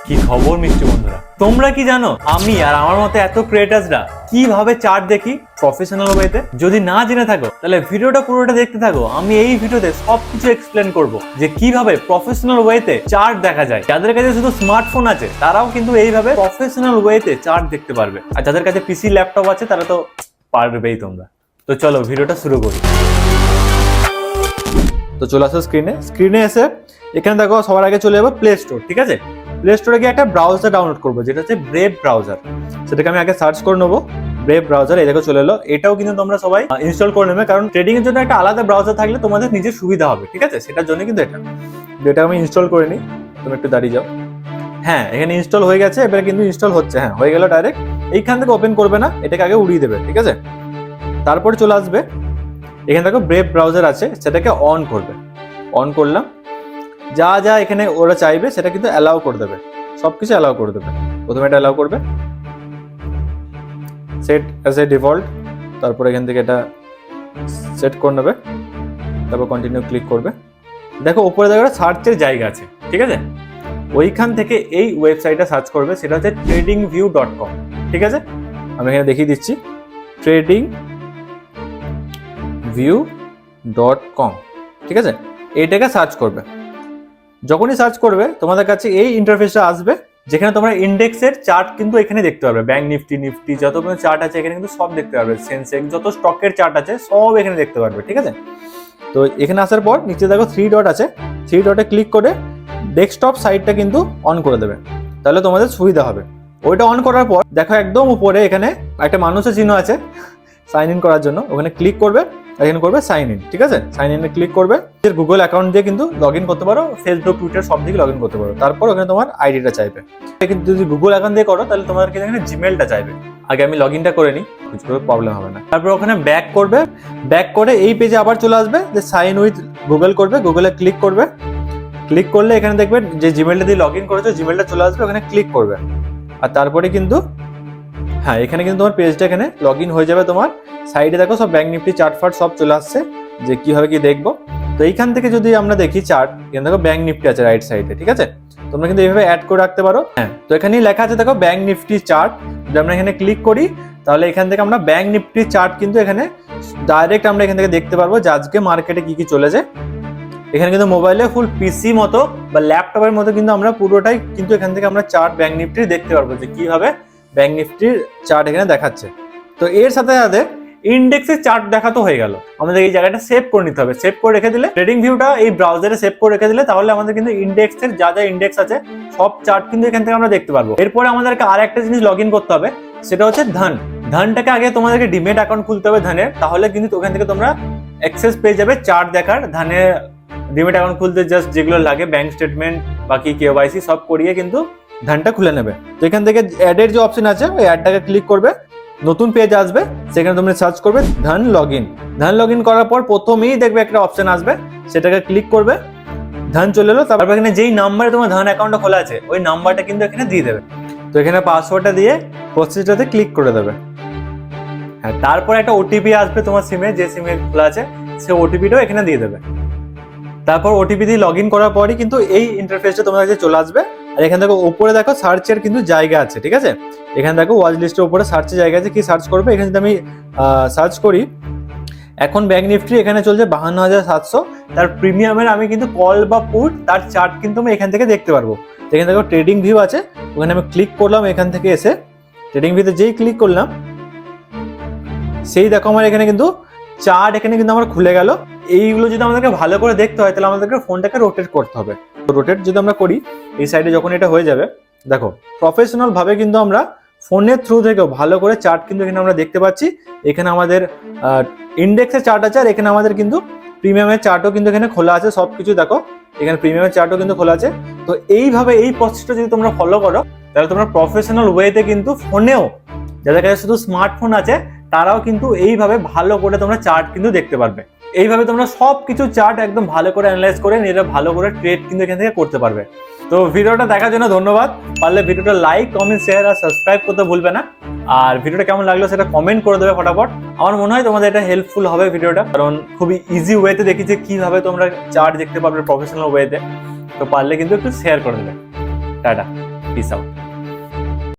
কি খবর মিষ্টি বন্ধুরা, তোমরা কি জানো আমি আর আমার মতো এত ক্রিয়েটার্সরা কিভাবে চার্ট দেখি প্রফেশনাল ওয়েতে? যদি না জেনে থাকো তাহলে ভিডিওটা পুরোটা দেখতে থাকো। আমি এই ভিডিওতে সবকিছু এক্সপ্লেন করব যে কিভাবে প্রফেশনাল ওয়েতে চার্ট দেখা যায়। যাদের কাছে শুধু স্মার্টফোন আছে তারাও কিন্তু এইভাবে প্রফেশনাল ওয়েতে চার্ট দেখতে পারবে, আর যাদের কাছে পিসি ল্যাপটপ আছে তারা তো পারবেই। তোমরা তো চলো ভিডিওটা শুরু করি। তো চলে আসো স্ক্রিনে এসে এখানে দেখো সবার আগে চলে যাবো প্লে স্টোর। ঠিক আছে, প্লে স্টোরে গিয়ে একটা ব্রাউজার ডাউনলোড করবো যেটা হচ্ছে ব্রেভ ব্রাউজার। সেটাকে আমি আগে সার্চ করে নেবো, ব্রেভ ব্রাউজার। এই দেখো চলে এলো। এটাও কিন্তু তোমরা সবাই ইনস্টল করে নেবে, কারণ ট্রেডিং এর জন্য একটা আলাদা ব্রাউজার থাকলে তোমাদের নিজের সুবিধা হবে। ঠিক আছে, সেটার জন্য কিন্তু এটা আমি ইনস্টল করে নিই। তুমি একটু দাঁড়িয়ে যাও। হ্যাঁ, এখানে ইনস্টল হয়ে গেছে, এবারে কিন্তু ইনস্টল হচ্ছে। হ্যাঁ, হয়ে গেল। ডাইরেক্ট এইখান থেকে ওপেন করবে না, এটাকে আগে উড়িয়ে দেবে। ঠিক আছে, তারপরে চলে আসবে এখানে দেখো ব্রেভ ব্রাউজার আছে, সেটাকে অন করবে। অন করলাম, যা যা এখানে ওরা চাইবে সেটা কিন্তু অ্যালাউ করে দেবে, সবকিছু অ্যালাউ করে দেবে। প্রথমে এটা অ্যালাউ করবে, সেট অ্যাজ এ ডিফল্ট। তারপর এখান থেকে এটা সেট করে নেবে, তারপর কন্টিনিউ ক্লিক করবে। দেখো উপরে দেখো সার্চের জায়গা আছে। ঠিক আছে, ওইখান থেকে এই ওয়েবসাইটটা সার্চ করবে, সেটা হচ্ছে tradingview.com। ঠিক আছে, আমি এখানে দেখিয়ে দিচ্ছি tradingview.com। ঠিক আছে, এইটাকে সার্চ করবে। যখনই সার্চ করবে তোমাদের কাছে এই ইন্টারফেসটা আসবে, যেখানে তোমরা ইন্ডেক্সের চার্ট কিন্তু এখানে দেখতে পারবে। ব্যাংক নিফটি যত কোনো চার্ট আছে এখানে কিন্তু সব দেখতে পারবে। সেন্সেক্স যত স্টকের চার্ট আছে সব এখানে দেখতে পারবে। ঠিক আছে, তো এখানে আসার পর নিচে দেখো 3 ডট আছে, 3 ডটে ক্লিক করে ডেস্কটপ সাইটটা কিন্তু অন করে দেবে, তাহলে তোমাদের সুবিধা হবে। ওইটা অন করার পর দেখো একদম উপরে এখানে একটা মানুষের চিহ্ন আছে সাইন ইন করার জন্য, ওখানে ক্লিক করবে, এখানে করবে সাইন ইন। ঠিক আছে, সাইন ইনে ক্লিক করবে। গুগল অ্যাকাউন্ট দিয়ে কিন্তু লগ ইন করতে পারো, ফেসবুক টুইটার সব দিকে লগ ইন করতে পারো। তারপর ওখানে তোমার আইডিটা চাইবে, কিন্তু যদি গুগল অ্যাকাউন্ট দিয়ে করো তাহলে তোমার কিন্তু এখানে জিমেলটা চাইবে। আগে আমি লগ ইনটা করে নিই, কিছু প্রবলেম হবে না। তারপর ওখানে ব্যাক করবে, ব্যাক করে এই পেজে আবার চলে আসবে, যে সাইন উইথ গুগল করবে। গুগলে ক্লিক করবে, ক্লিক করলে এখানে দেখবে যে জিমেলটা দিয়ে লগ ইন করেছো জিমেলটা চলে আসবে, ওখানে ক্লিক করবে। আর তারপরে কিন্তু হ্যাঁ, এখানে কিন্তু তোমার পেজটা এখানে লগ ইন হয়ে যাবে। তোমার সাইডে দেখো সব ব্যাংক নিফটি চার্ট ফার্ট সব চলে আসছে, যে কিভাবে কি দেখবো। তো এইখান থেকে যদি আমরা দেখি চার্ট, এখানে দেখো ব্যাংক নিফটি আছে রাইট সাইডে। ঠিক আছে, তোমরা কিন্তু এইভাবে অ্যাড করে রাখতে পারো। হ্যাঁ, তো এখানেই লেখা আছে দেখো ব্যাংক নিফটি চার্ট। যদি আমরা এখানে ক্লিক করি তাহলে এখান থেকে আমরা ব্যাংক নিফটি চার্ট কিন্তু এখানে ডাইরেক্ট আমরা এখান থেকে দেখতে পারবো যে আজকে মার্কেটে কি কি চলেছে। এখানে কিন্তু মোবাইলে ফুল পিসি মতো বা ল্যাপটপের মতো কিন্তু আমরা পুরোটাই কিন্তু এখান থেকে আমরা চার্ট ব্যাংক নিফটির দেখতে পারবো, যে কিভাবে ব্যাংক নিফটির চার্ট এখানে দেখাচ্ছে। তো এর সাথে সাথে ইন্ডেক্সের চার্ট দেখা তো হয়ে গেল, আমাদের এই জায়গাটা সেভ করে নিতে হবে। সেভ করে রেখে দিলে ট্রেডিং ভিউটা এই ব্রাউজারে সেভ করে রেখে দিলে তাহলে আমাদের কিন্তু ইন্ডেক্সের যা যা ইন্ডেক্স আছে সব চার্ট কিন্তু এখান থেকে আমরা দেখতে পারবো। এরপরে আমাদেরকে আর একটা জিনিস লগ ইন করতে হবে, সেটা হচ্ছে ধানটাকে আগে তোমাদেরকে ডিমেট অ্যাকাউন্ট খুলতে হবে ধানের, তাহলে কিন্তু ওখান থেকে তোমরা অ্যাক্সেস পেয়ে যাবে চার্ট দেখার। ধানের ডিমেট অ্যাকাউন্ট খুলতে জাস্ট যেগুলো লাগে ব্যাংক স্টেটমেন্ট বাকি কেওয়াইসি সব করিয়ে কিন্তু ধানটা খুলে নেবে। তো এখান থেকে অ্যাডের যে অপশন আছে ওই অ্যাডটাকে ক্লিক করবে, নতুন পেজ আসবে, সেখানে তোমরা সার্চ করবে ধান লগ ইন করার পর প্রথমেই দেখবে একটা অপশন আসবে, সেটাকে ক্লিক করবে, ধান চলে এলো। তারপর এখানে যেই নাম্বারে তোমার ধান অ্যাকাউন্টটা খোলা আছে ওই নাম্বারটা কিন্তু এখানে দিয়ে দেবে। তো এখানে পাসওয়ার্ডটা দিয়ে প্রসেসটাতে ক্লিক করে দেবে। হ্যাঁ, তারপর একটা ওটিপি আসবে তোমার সিমে, যে সিমে খোলা আছে সে ওটিপিটাও এখানে দিয়ে দেবে। তারপর ওটিপি দিয়ে লগ ইন করার পরই কিন্তু এই ইন্টারফেসটা তোমার কাছে চলে আসবে। আর এখানে দেখো উপরে দেখো সার্চের কিন্তু জায়গা আছে। ঠিক আছে, এখানে দেখো ওয়াচ লিস্টের উপরে সার্চের জায়গা আছে, কি সার্চ করবে। এখানে যদি আমি সার্চ করি, এখন ব্যাংক নিফটি এখানে চলছে 52,700, তার প্রিমিয়ামের আমি কিন্তু কল বা পুট তার চার্ট কিন্তু আমি এখান থেকে দেখতে পারবো। এখানে দেখো ট্রেডিং ভিউ আছে, ওখানে আমি ক্লিক করলাম। এখান থেকে এসে ট্রেডিং ভিউতে যেই ক্লিক করলাম সেই দেখো আমার এখানে কিন্তু চার্ট এখানে কিন্তু আমার খুলে গেল। এইগুলো যদি আমাদেরকে ভালো করে দেখতে হয় তাহলে আমাদেরকে ফোনটাকে রোটেট করতে হবে। তো রোটেট যদি আমরা করি, এই সাইডে যখন এটা হয়ে যাবে দেখো প্রফেশনাল ভাবে কিন্তু আমরা ফোনের থ্রু থেকেও ভালো করে চার্ট কিন্তু এখানে আমরা দেখতে পাচ্ছি। এখানে আমাদের ইন্ডেক্সের চার্ট আছে, আর এখানে আমাদের কিন্তু প্রিমিয়ামের চার্টও কিন্তু এখানে খোলা আছে। সবকিছু দেখো এখানে প্রিমিয়ামের চার্টও কিন্তু খোলা আছে। তো এইভাবে এই প্রসেসটা যদি তোমরা ফলো করো তাহলে তোমরা প্রফেশনাল ওয়েতে কিন্তু ফোনেও, যাদের কাছে শুধু স্মার্টফোন আছে তারাও কিন্তু এইভাবে ভালো করে তোমরা চার্ট কিন্তু দেখতে পারবে। এইভাবে তোমরা সবকিছু চার্ট একদম ভালো করে অ্যানালাইজ করে নিজেরা ভালো করে ট্রেড কিন্তু এখান থেকে করতে পারবে। তো ভিডিওটা দেখার জন্য ধন্যবাদ। পারলে ভিডিওটা লাইক, কমেন্ট, শেয়ার আর সাবস্ক্রাইব করতে ভুলবে না। আর ভিডিওটা কেমন লাগলো সেটা কমেন্ট করে দেবে ফটাফট। আমার মনে হয় তোমাদের এটা হেল্পফুল হবে ভিডিওটা, কারণ খুবই ইজি ওয়েতে দেখি যে কিভাবে তোমরা চার্ট দেখতে পারবে প্রফেশনাল ওয়েতে। তো পারলে কিন্তু একটু শেয়ার করে দেবে। টাটা। Piece out.